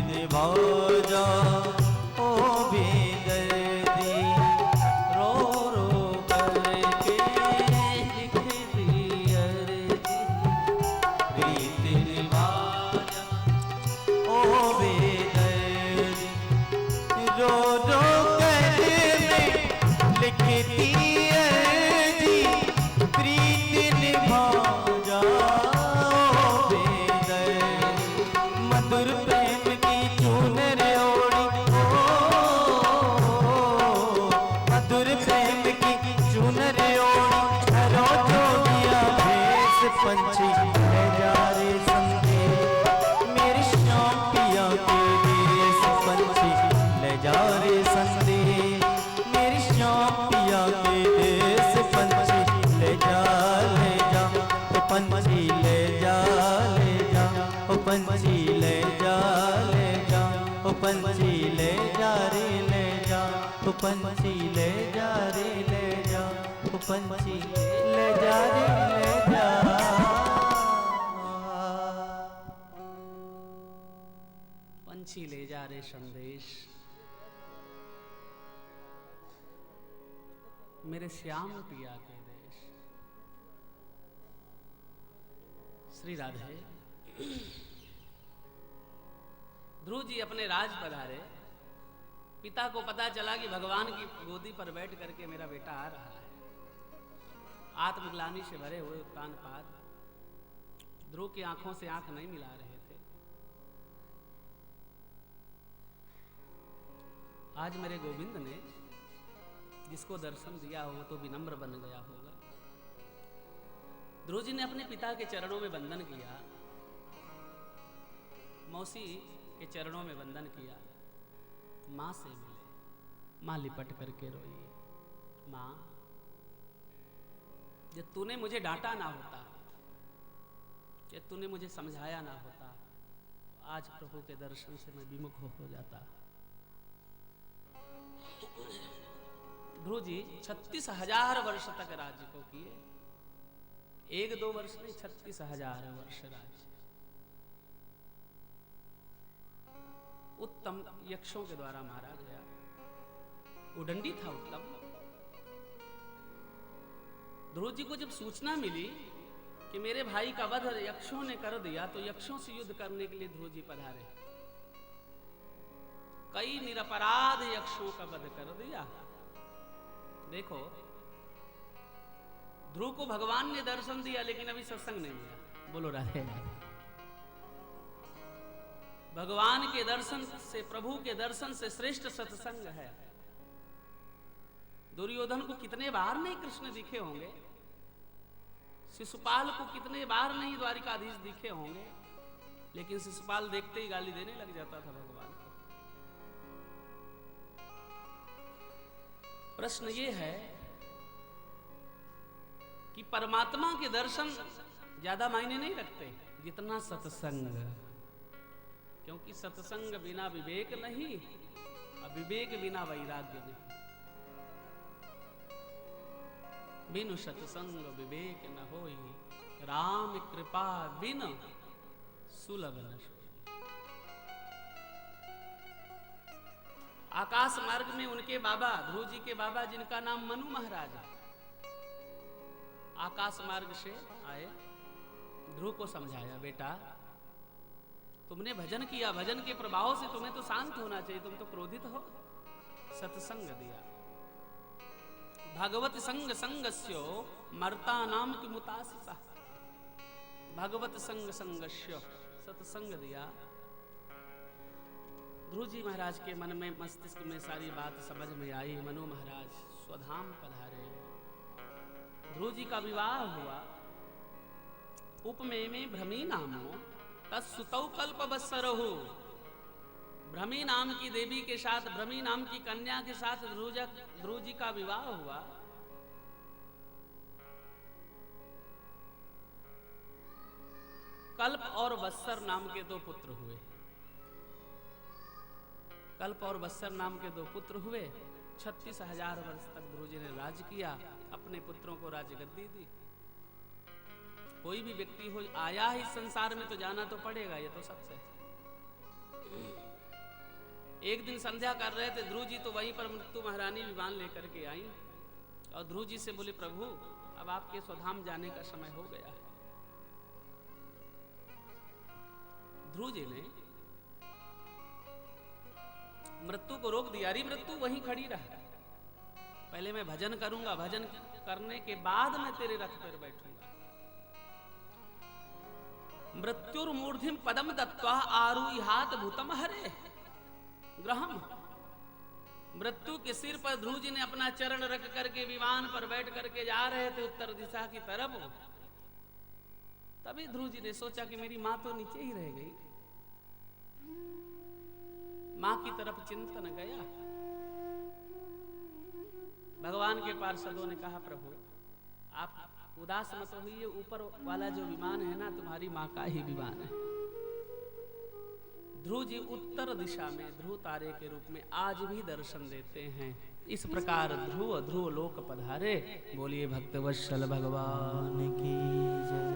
निभा जा ओ बेदर्दी, रो रो करके लिख दी अर्जी, प्रीत निभा जा ओ बेदर्दी, रो रो कर में लिखती अर्जी, प्रीत निभा जा ओ बेदर्दी, मधुर प्रेम की चूनर ओढ़ी ओ, मधुर प्रेम की चूनर ओढ़ी, हरो जोगिया भेष पंछी ले जा रे संदेश, मेरे श्याम पिया के देश पंछी ले जा रे संदेश, मेरे श्याम पिया के देश पंछी ले जा ओ पंछी ले जा ओ पंछी ले जा ओ पंछी ले जा रे ले जा ओ पंछी ले जा रे ले जा ओ पंछी ले जा रे ले जा। पंछी ले जा रे संदेश, मेरे श्याम पिया के देश। श्री राधे। ध्रुव जी अपने राज पधारे, पिता को पता चला कि भगवान की गोदी पर बैठ करके मेरा बेटा आ रहा है। आत्मग्लानि से भरे हुए उत्तान पाद ध्रुव की आंखों से आंख नहीं मिला रहे थे। आज मेरे गोविंद ने जिसको दर्शन दिया हो तो विनम्र बन गया होगा। ध्रुव जी ने अपने पिता के चरणों में वंदन किया, मौसी के चरणों में वंदन किया, माँ से मिले, माँ लिपट करके रोई। माँ, जब तूने मुझे डांटा ना होता, जब तूने मुझे समझाया ना होता, तो आज प्रभु के दर्शन से मैं विमुख हो जाता। ध्रुव जी 36,000 वर्ष तक राज्य को किए, 1-2 वर्ष नहीं, 36,000 वर्ष राज्य। उत्तम यक्षों के द्वारा मारा गया, उदंडी था उत्तम। ध्रुव जी को जब सूचना मिली कि मेरे भाई का वध यक्षों ने कर दिया, तो यक्षों से युद्ध करने के लिए ध्रुव जी पधारे। कई निरपराध यक्षों का वध कर दिया। देखो, ध्रुव को भगवान ने दर्शन दिया, लेकिन अभी सत्संग नहीं दिया। बोलो राधे राधे। भगवान के दर्शन से, प्रभु के दर्शन से श्रेष्ठ सत्संग है। दुर्योधन को कितने बार नहीं कृष्ण दिखे होंगे, शिशुपाल को कितने बार नहीं द्वारिकाधीश दिखे होंगे, लेकिन शिशुपाल देखते ही गाली देने लग जाता था भगवान को। प्रश्न ये है कि परमात्मा के दर्शन ज्यादा मायने नहीं रखते जितना सत्संग, क्योंकि सत्संग बिना विवेक नहीं, और विवेक बिना वैराग्य नहीं। बिनु सत्संग विवेक न होई, राम कृपा बिन सुलभ न सोई। आकाश मार्ग में उनके बाबा, ध्रुव जी के बाबा, जिनका नाम मनु महाराज है, आकाश मार्ग से आए, ध्रुव को समझाया, बेटा तुमने भजन किया, भजन के प्रभाव से तुम्हें तो शांत होना चाहिए, तुम तो क्रोधित हो। सत्संग दिया। भगवत संग संगस्यो मर्ता नाम की मुतासिसा, भगवत संग संगस्यो, सत्संग दिया। ध्रुव जी महाराज के मन में, मस्तिष्क में सारी बात समझ में आई। मनु महाराज स्वधाम पधारे। ध्रुव जी का विवाह हुआ। उपमेय में भ्रमी नामो तत्सुतौ कल्प बत्सरहु। भ्रमी नाम की देवी के साथ, भ्रमी नाम की कन्या के साथ ध्रुव जी का विवाह हुआ। कल्प और वत्सर नाम के 2 पुत्र हुए। कल्प और वत्सर नाम के 2 पुत्र हुए। 36,000 वर्ष तक ध्रुव जी ने राज किया, अपने पुत्रों को राजगद्दी दी। कोई भी व्यक्ति हो, आया ही संसार में तो जाना तो पड़ेगा, ये तो सत्य है। एक दिन संध्या कर रहे थे ध्रुव जी, तो वहीं पर मृत्यु महारानी विमान लेकर के आई और ध्रुव जी से बोले, प्रभु अब आपके स्वधाम जाने का समय हो गया है। ध्रुव जी ने मृत्यु को रोक दिया। अरे मृत्यु वहीं खड़ी रहा, पहले मैं भजन करूंगा, भजन करने के बाद मैं तेरे रथ पर बैठूंगा। मृत्युर्मूर्धिम पदम दत्वा आरुह्यात भूतम हरे ग्रहम। मृत्यु के सिर पर ध्रुव जी ने अपना चरण रख करके विमान पर बैठ करके जा रहे थे उत्तर दिशा की तरफ। तभी ध्रुव जी ने सोचा कि मेरी मां तो नीचे ही रह गई। मां की तरफ चिंतन गया। भगवान के पार्षदों ने कहा, प्रभु आप उदास मत होइए, ऊपर वाला जो विमान है ना, तुम्हारी मां का ही विमान है। ध्रुव जी उत्तर दिशा में ध्रुव तारे के रूप में आज भी दर्शन देते हैं। इस प्रकार ध्रुव ध्रुव लोक पधारे। बोलिए भक्तवत्सल भगवान की जय।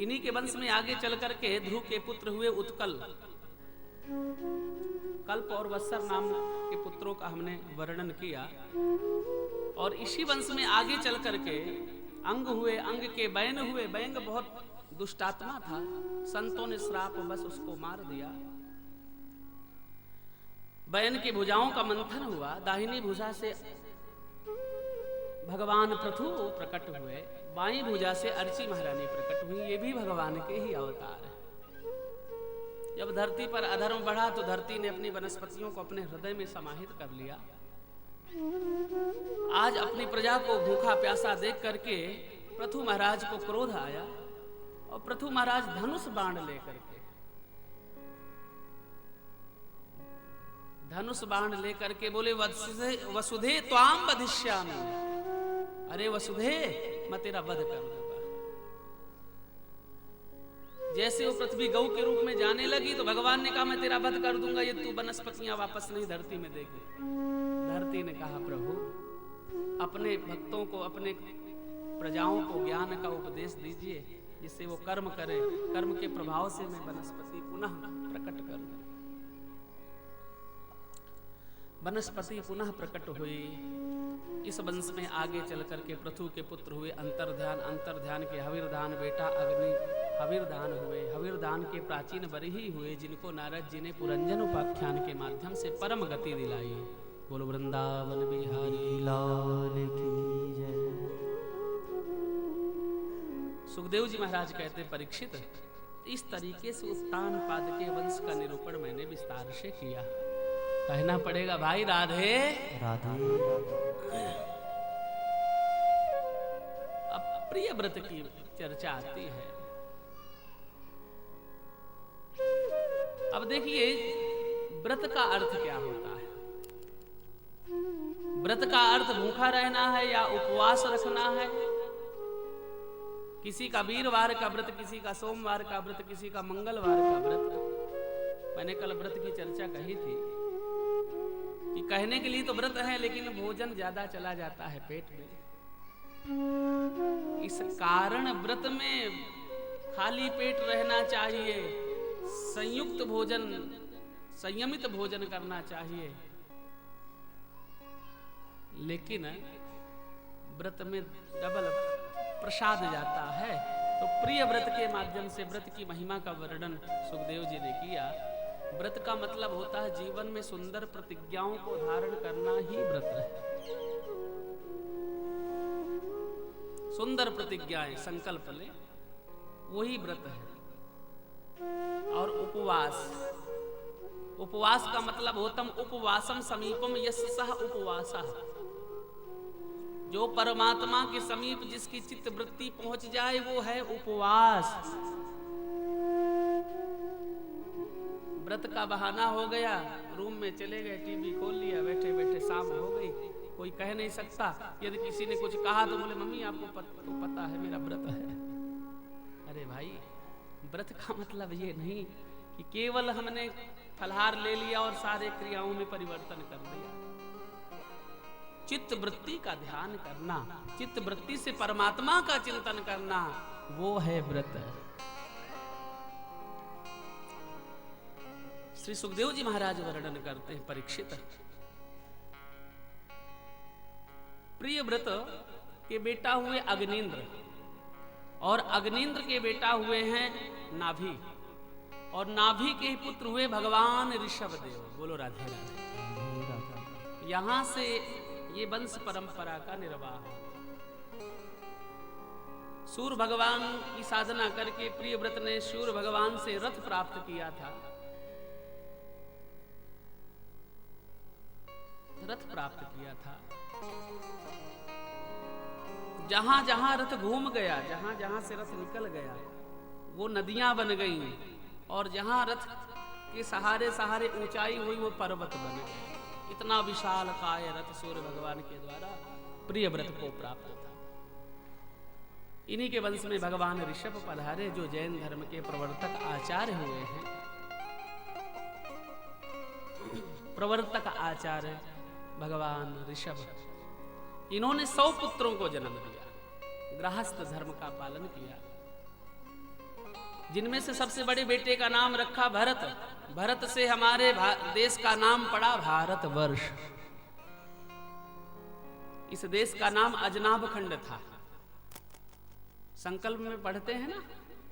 इन्हीं के वंश में आगे चल करके ध्रुव के पुत्र हुए उत्कल। कल्प और वत्सर नाम के पुत्रों का हमने वर्णन किया। और इसी वंश में आगे चल करके अंग हुए, अंग के बैन हुए। बैंग बहुत दुष्टात्मा था, संतों ने श्राप बस उसको मार दिया। बैन की भुजाओं का मंथन हुआ, दाहिनी भुजा से भगवान पृथु प्रकट हुए, बाई भुजा से अर्ची महारानी प्रकट हुई। ये भी भगवान के ही अवतार है। जब धरती पर अधर्म बढ़ा तो धरती ने अपनी वनस्पतियों को अपने हृदय में समाहित कर लिया। आज अपनी प्रजा को भूखा प्यासा देख करके पृथु महाराज को क्रोध आया और पृथु महाराज धनुष बाण लेकर के बोले, वसुधे त्वाम वधिष्यामि। अरे वसुधे, मैं तेरा वध कर दूंगा। जैसे वो पृथ्वी गौ के रूप में जाने लगी तो भगवान ने कहा, मैं तेरा वध कर दूंगा, ये तू वनस्पतियां वापस नहीं धरती में देगी। धरती ने कहा, प्रभु अपने भक्तों को, अपने प्रजाओं को ज्ञान का उपदेश दीजिए, जिससे वो कर्म करे। कर्म के प्रभाव से मैं वनस्पति पुनः प्रकट करूं। वनस्पति पुनः प्रकट हुई। इस वंश में आगे चल करके पृथु के पुत्र हुए अंतर्ध्यान। अंतर्ध्यान के हविर्धान बेटा अग्नि हविर्धान हुए। हविर्धान के प्राचीन बरही हुए, जिनको नारद जी ने पुरंजन उपाख्यान के माध्यम से परम गति दिलाई। बोलो वृंदावन बिहारी लाल की जय। सुखदेव जी महाराज कहते, परीक्षित, इस तरीके से उत्तान पाद के वंश का निरूपण मैंने विस्तार से किया। कहना पड़ेगा भाई राधे राधे। अब प्रिय व्रत की चर्चा आती है। अब देखिए व्रत का अर्थ क्या होता है। व्रत का अर्थ भूखा रहना है या उपवास रखना है। किसी का वीरवार का व्रत, किसी का सोमवार का व्रत, किसी का मंगलवार का व्रत। मैंने कल व्रत की चर्चा कही थी कि कहने के लिए तो व्रत है, लेकिन भोजन ज्यादा चला जाता है पेट में। इस कारण व्रत में खाली पेट रहना चाहिए, संयुक्त भोजन, संयमित भोजन करना चाहिए। लेकिन व्रत में डबल प्रसाद जाता है। तो प्रिय व्रत के माध्यम से व्रत की महिमा का वर्णन सुखदेव जी ने किया। व्रत का मतलब होता है जीवन में सुंदर प्रतिज्ञाओं को धारण करना ही व्रत है। सुंदर प्रतिज्ञाएं, संकल्प ले, वही व्रत है। और उपवास, उपवास का मतलब होतम उपवासम समीपम यस्य सह उपवासः। जो परमात्मा के समीप जिसकी चित्त वृत्ति पहुंच जाए वो है उपवास। व्रत का बहाना हो गया, रूम में चले गए, टीवी खोल लिया, बैठे बैठे शाम हो गई, कोई कह नहीं सकता। यदि किसी ने कुछ कहा तो बोले मम्मी आपको तो पता है मेरा व्रत है। अरे भाई, व्रत का मतलब ये नहीं कि केवल हमने फलहार ले लिया और सारे क्रियाओं में परिवर्तन कर दिया। चित्त वृत्ति का ध्यान करना, चित्त वृत्ति से परमात्मा का चिंतन करना, वो है व्रत। श्री सुखदेव जी महाराज वर्णन करते हैं। परीक्षित, प्रियव्रत के बेटा हुए अग्निन्द्र, और अग्निन्द्र के बेटा हुए हैं नाभि, और नाभि के पुत्र हुए भगवान ऋषभदेव। बोलो राधे राधे। यहां से ये वंश परंपरा का निर्वाह। सूर्य भगवान की साधना करके प्रियव्रत ने सूर्य भगवान से रथ प्राप्त किया था। रथ प्राप्त किया था। जहां जहां रथ घूम गया, जहां जहां से रथ निकल गया, वो नदियां बन गई, और जहां रथ के सहारे सहारे ऊंचाई हुई वो पर्वत बन गए। इतना विशाल काय रथ सूर्य भगवान के द्वारा प्रियव्रत को प्राप्त था। इन्हीं के वंश में भगवान ऋषभ पधारे, जो जैन धर्म के प्रवर्तक आचार्य हुए हैं। प्रवर्तक आचार्य भगवान ऋषभ, इन्होंने 100 पुत्रों को जन्म दिया, गृहस्थ धर्म का पालन किया, जिनमें से सबसे बड़े बेटे का नाम रखा भरत। भरत से हमारे देश का नाम पड़ा भारतवर्ष। इस देश का नाम अजनाभ खंड था। संकल्प में पढ़ते हैं ना,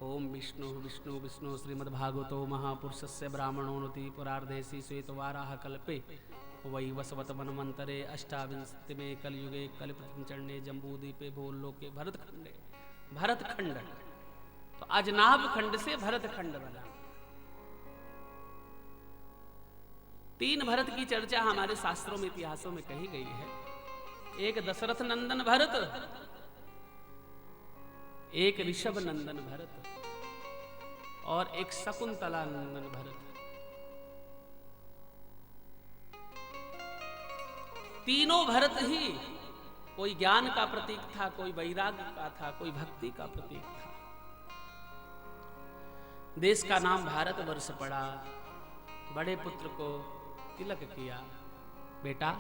ओम विष्णु विष्णु विष्णु श्रीमद्भागवतो महापुरुषस्य ब्राह्मणोन्नति पुरार्धेसी श्वेतवाराह कल्पे वै वसवत वनमंतरे अष्टाविंशति में कलयुगे कलिपचरणे जम्बूदीपे भूलोके भरतखंडे। भरतखंड तो अजनाभ खंड से भरतखंड बना। 3 भरत की चर्चा हमारे शास्त्रों में, इतिहासों में कही गई है। एक दशरथ नंदन भरत, एक ऋषभ नंदन भरत, और एक शकुंतला नंदन भरत। तीनों भरत ही कोई ज्ञान का प्रतीक था, कोई वैराग्य का था, कोई भक्ति का प्रतीक था। देश का नाम भारतवर्ष पड़ा। बड़े पुत्र को तिलक किया, बेटा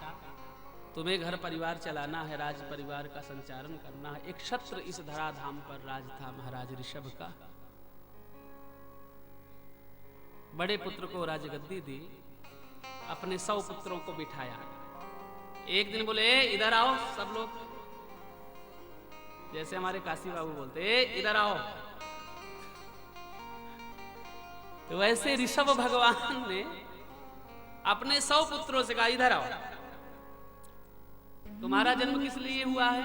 तुम्हें घर परिवार चलाना है, राज परिवार का संचालन करना है। एक क्षत्र इस धराधाम पर राज था महाराज ऋषभ का। बड़े पुत्र को राजगद्दी दी, अपने 100 पुत्रों को बिठाया। एक दिन बोले इधर आओ सब लोग, जैसे हमारे काशी बाबू बोलते इधर आओ, तो वैसे ऋषभ भगवान ने अपने 100 पुत्रों से कहा इधर आओ, तुम्हारा जन्म किस लिए हुआ है।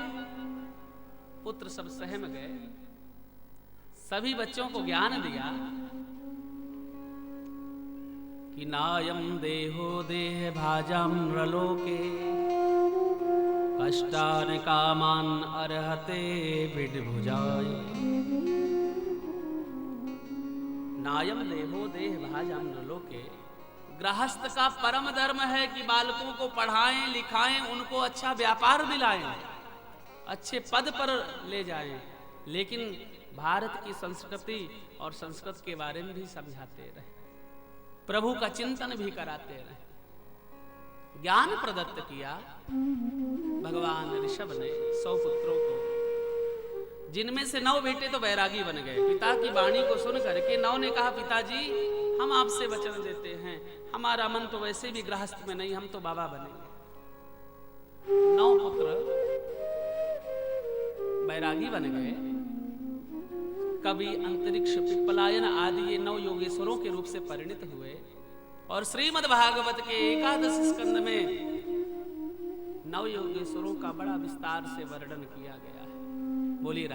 पुत्र सब सहम गए, सभी बच्चों को ज्ञान दिया कि नायम देहो देह भाजम नृलोके कष्टान कामान अर्हते विडभुजाय। नायम देहो देह भाजम नृलोके, गृहस्थ का परम धर्म है कि बालकों को पढ़ाएं लिखाएं, उनको अच्छा व्यापार दिलाएं, अच्छे पद पर ले जाएं, लेकिन भारत की संस्कृति और संस्कृत के बारे में भी समझाते रहे, प्रभु का चिंतन भी कराते रहे। ज्ञान प्रदत्त किया भगवान ऋषभ ने 100 पुत्रों को, जिनमें से 9 बेटे तो बैरागी बन गए। पिता की वाणी को सुन करके 9 ने कहा पिताजी हम आपसे वचन देते हैं, हमारा मन तो वैसे भी गृहस्थ में नहीं, हम तो बाबा बनेंगे। 9 पुत्र बैरागी बन गए। कवि, अंतरिक्ष, पिप्पलायन आदि ये 9 योगेश्वरों के रूप से परिणित हुए। और श्रीमद् भागवत के 11 स्कंद में 9 योगेश्वरों का बड़ा विस्तार से वर्णन किया गया है। बोलिए।